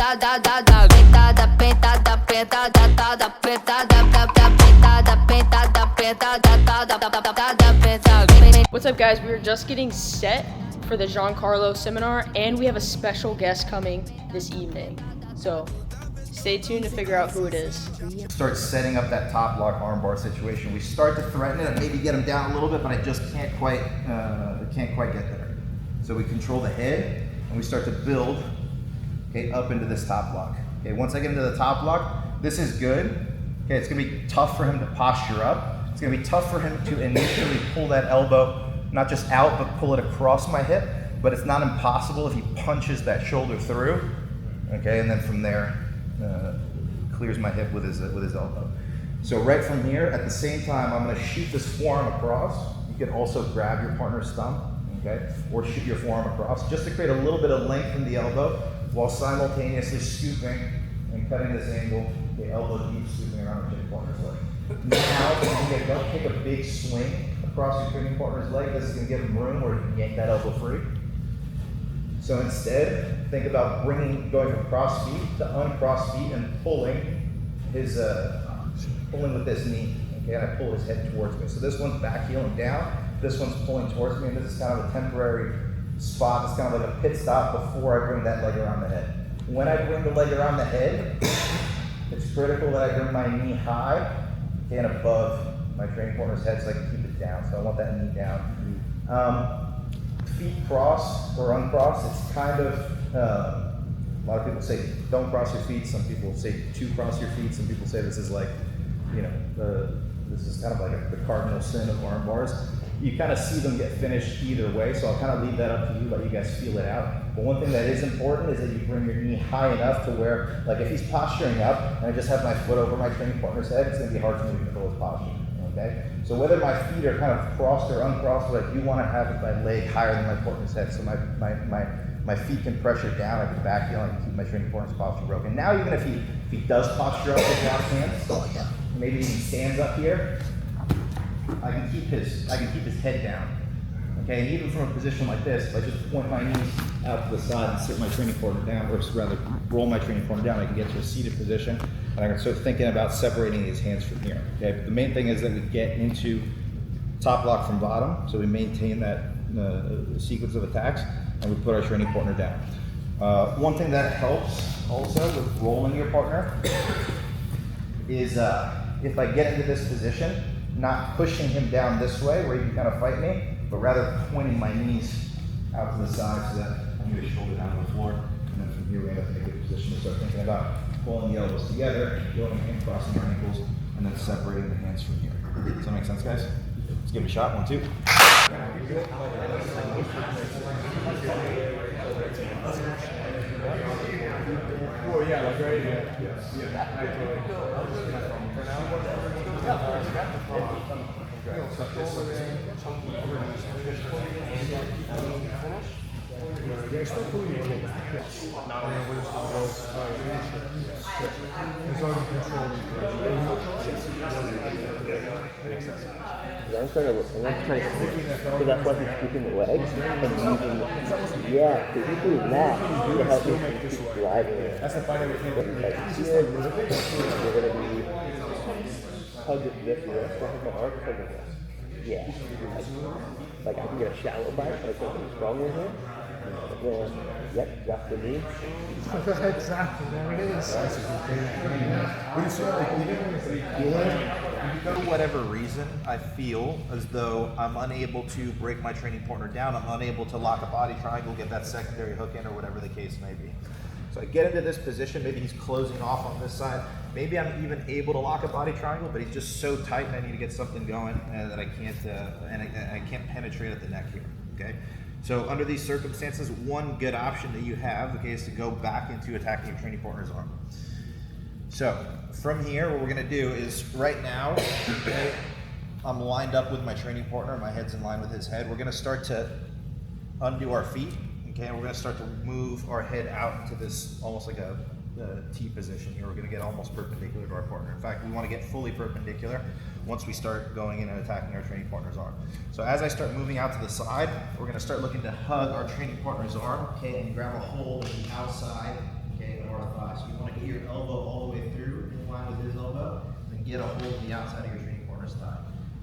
What's up, guys? We are just getting set for the Giancarlo seminar, and we have a special guest coming this evening. So stay tuned to figure out who it is. Start setting up that top lock armbar situation. We start to threaten it and maybe get him down a little bit, but I just can't quite get there. So we control the head and we start to build, okay, up into this top lock. Okay, once I get into the top lock, this is good. Okay, it's gonna be tough for him to posture up. It's gonna be tough for him to initially pull that elbow, not just out, but pull it across my hip. But it's not impossible if he punches that shoulder through. Okay, and then from there, clears my hip with his elbow. So right from here, at the same time, I'm gonna shoot this forearm across. You can also grab your partner's thumb, okay? Or shoot your forearm across, just to create a little bit of length in the elbow, while simultaneously scooping and cutting this angle, the elbow deep, scooping around your partner's leg. Now, don't take a big swing across your training partner's leg. This is gonna give him room where he can yank that elbow free. So instead, think about going from cross feet to uncross feet and pulling with this knee. Okay, and I pull his head towards me. So this one's back heeling down, this one's pulling towards me, and this is kind of a temporary spot. It's kind of like a pit stop before I bring that leg around the head. When I bring the leg around the head, it's critical that I bring my knee high and above my training partner's head so I can keep it down. So I want that knee down. Feet cross or uncross, it's kind of, a lot of people say don't cross your feet, some people say to cross your feet, some people say this is like, this is kind of like the cardinal sin of arm bars. You kind of see them get finished either way, so I'll kind of leave that up to you, let you guys feel it out. But one thing that is important is that you bring your knee high enough to where, like if he's posturing up and I just have my foot over my training partner's head, it's going to be hard for me to control his posture. Okay? So whether my feet are kind of crossed or uncrossed, what I do want to have is my leg higher than my partner's head, so my feet can pressure down, I can back heel, I can keep my training partner's posture broken. Now even if he does posture up with locked hands, maybe he stands up here, I can keep his head down. Okay, and even from a position like this, if I just point my knees out to the side and sit my training partner down, or rather roll my training partner down, I can get to a seated position, and I can start thinking about separating these hands from here. Okay, but the main thing is that we get into top lock from bottom, so we maintain that sequence of attacks, and we put our training partner down. One thing that helps also with rolling your partner is if I get into this position, not pushing him down this way where he can kind of fight me, but rather pointing my knees out to the side so that I'm going to shoulder down to the floor. And then from here, we have to take a good position to start thinking about pulling the elbows together, going and crossing our ankles, and then separating the hands from here. Does that make sense, guys? Let's give it a shot. 1, 2. Oh, yeah, like right here. Yeah. I'm trying to so that's why he's keeping the legs and using because he's doing that to help me keep driving it. That's the final thing. Like here, you're gonna be hug this wrist, my arm, hug this. Yeah. Like I can get a shallow bite, like something strong in here. Yep, drop the knee. Exactly, there it is. For whatever reason, I feel as though I'm unable to break my training partner down. I'm unable to lock a body triangle, get that secondary hook in, or whatever the case may be. So I get into this position, maybe he's closing off on this side. Maybe I'm even able to lock a body triangle, but he's just so tight and I need to get something going that I can't, I can't penetrate at the neck here, okay? So under these circumstances, one good option that you have, okay, is to go back into attacking your training partner's arm. So from here, what we're gonna do is right now, okay, I'm lined up with my training partner, my head's in line with his head. We're gonna start to undo our feet, okay, and we're gonna start to move our head out into this, almost like a T position here. We're gonna get almost perpendicular to our partner. In fact, we wanna get fully perpendicular once we start going in and attacking our training partner's arm. So as I start moving out to the side, we're gonna start looking to hug our training partner's arm, okay, and grab a hold of the outside, okay, of our thigh. your elbow all the way through, in line with his elbow, and then get a hold of the outside of your training partner's thigh.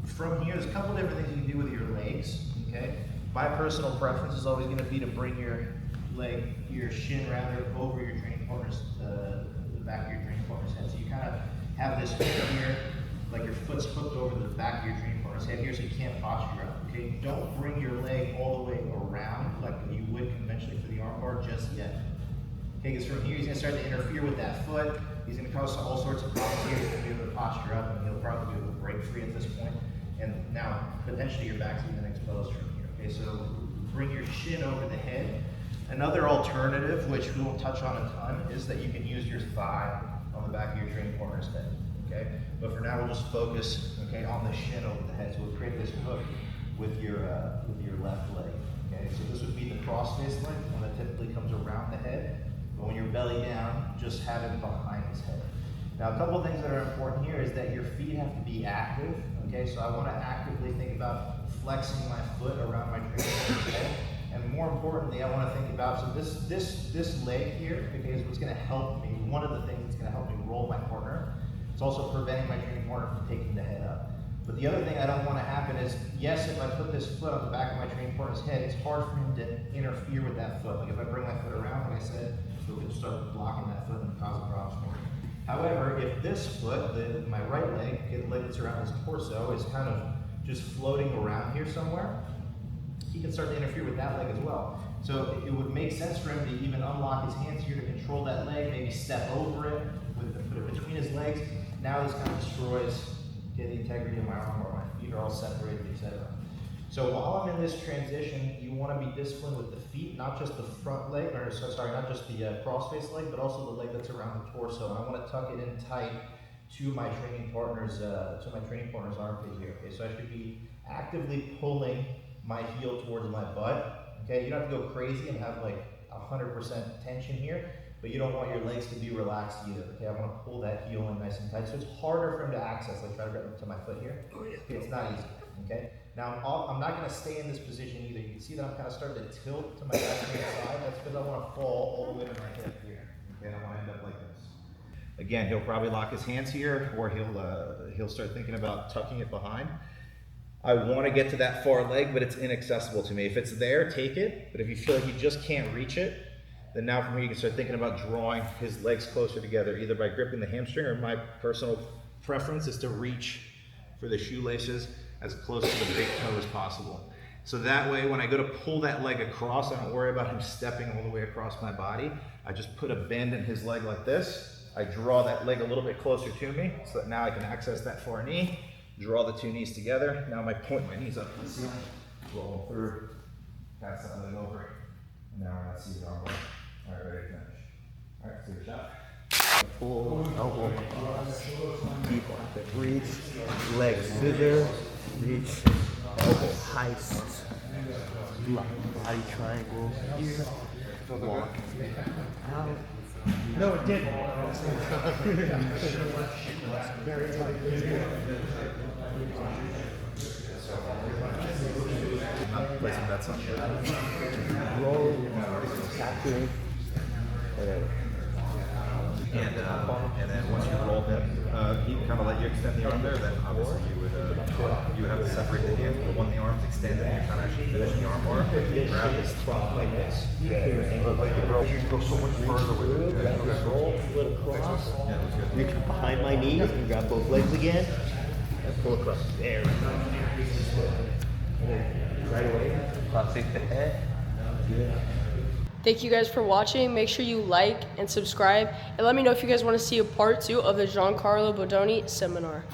From here, there's a couple different things you can do with your legs, okay? My personal preference is always gonna be to bring your shin rather, over your training partner's, the back of your training partner's head. So you kind of have this hook here, like your foot's hooked over the back of your training partner's head here, so you can't posture up, okay? Don't bring your leg all the way around like you would conventionally for the arm bar just yet. Okay, because from here, he's gonna start to interfere with that foot. He's gonna cause all sorts of problems here. He's gonna be able to posture up, and he'll probably be able to break free at this point. And now, potentially, your back's even exposed from here. Okay, so bring your shin over the head. Another alternative, which we won't touch on a ton, is that you can use your thigh on the back of your training partner's head. Okay, but for now, we'll just focus, okay, on the shin over the head. So we'll create this hook with your left leg. Okay, so this would be the cross-face leg, one that typically comes around the head. But when you're belly down, just have it behind his head. Now, a couple of things that are important here is that your feet have to be active. Okay, so I want to actively think about flexing my foot around my training partner's head. And more importantly, I want to think about, so this leg here, okay, is what's going to help me. One of the things that's going to help me roll my partner. It's also preventing my training partner from taking the head up. But the other thing I don't want to happen is, yes, if I put this foot on the back of my training partner's head, it's hard for him to interfere with that foot. Like if I bring my foot around, like I said, he'll start blocking that foot and causing problems for me. However, if this foot, my right leg, the leg that's around his torso, is kind of just floating around here somewhere, he can start to interfere with that leg as well. So it would make sense for him to even unlock his hands here to control that leg, maybe step over it, put it between his legs. Now this kind of destroys the integrity of my arm, or my feet are all separated, etc. So while I'm in this transition, you want to be disciplined with the feet, not just the front leg, or sorry, not just the cross-face leg, but also the leg that's around the torso. And I want to tuck it in tight to my training partner's armpit here. Okay, so I should be actively pulling my heel towards my butt. Okay, you don't have to go crazy and have like 100% tension here, but you don't want your legs to be relaxed either. Okay, I want to pull that heel in nice and tight, so it's harder for him to access. Like try to grab up to my foot here. Okay, it's not easy. Okay, now I'm not going to stay in this position either. You can see that I'm kind of starting to tilt to my left-hand side. That's because I want to fall all the way to my hip here. Okay, I want to end up like this. Again, he'll probably lock his hands here, or he'll start thinking about tucking it behind. I want to get to that far leg, but it's inaccessible to me. If it's there, take it. But if you feel like you just can't reach it, then now from here you can start thinking about drawing his legs closer together, either by gripping the hamstring, or my personal preference is to reach for the shoelaces as close to the big toe as possible. So that way, when I go to pull that leg across, I don't worry about him stepping all the way across my body. I just put a bend in his leg like this. I draw that leg a little bit closer to me, so that now I can access that far knee, draw the two knees together. Now I point my knees up to the ceiling, roll through, pass that leg over, and now we're not seated arm bar. All right, ready to finish. All right, take a shot. Full elbow cross, deep armpit reach, leg scissor, reach, elbow heist, lock body triangle here, walk out. No, it didn't. Very tight. I'm not placing bets on you. Roll, capturing, and then once you roll him, he kind of let you extend the arm there. Then obviously you would have to separate the hands. But when the arm's extended, you're kind of actually finishing the arm bar. Grab his trunk like this. You can go so much further with it. grab this roll, foot across, reach behind my knees and grab both legs again, and pull across. There we go. And then right away, crossing the head. Good. Thank you guys for watching. Make sure you like and subscribe, and let me know if you guys want to see a part 2 of the Giancarlo Bodoni seminar.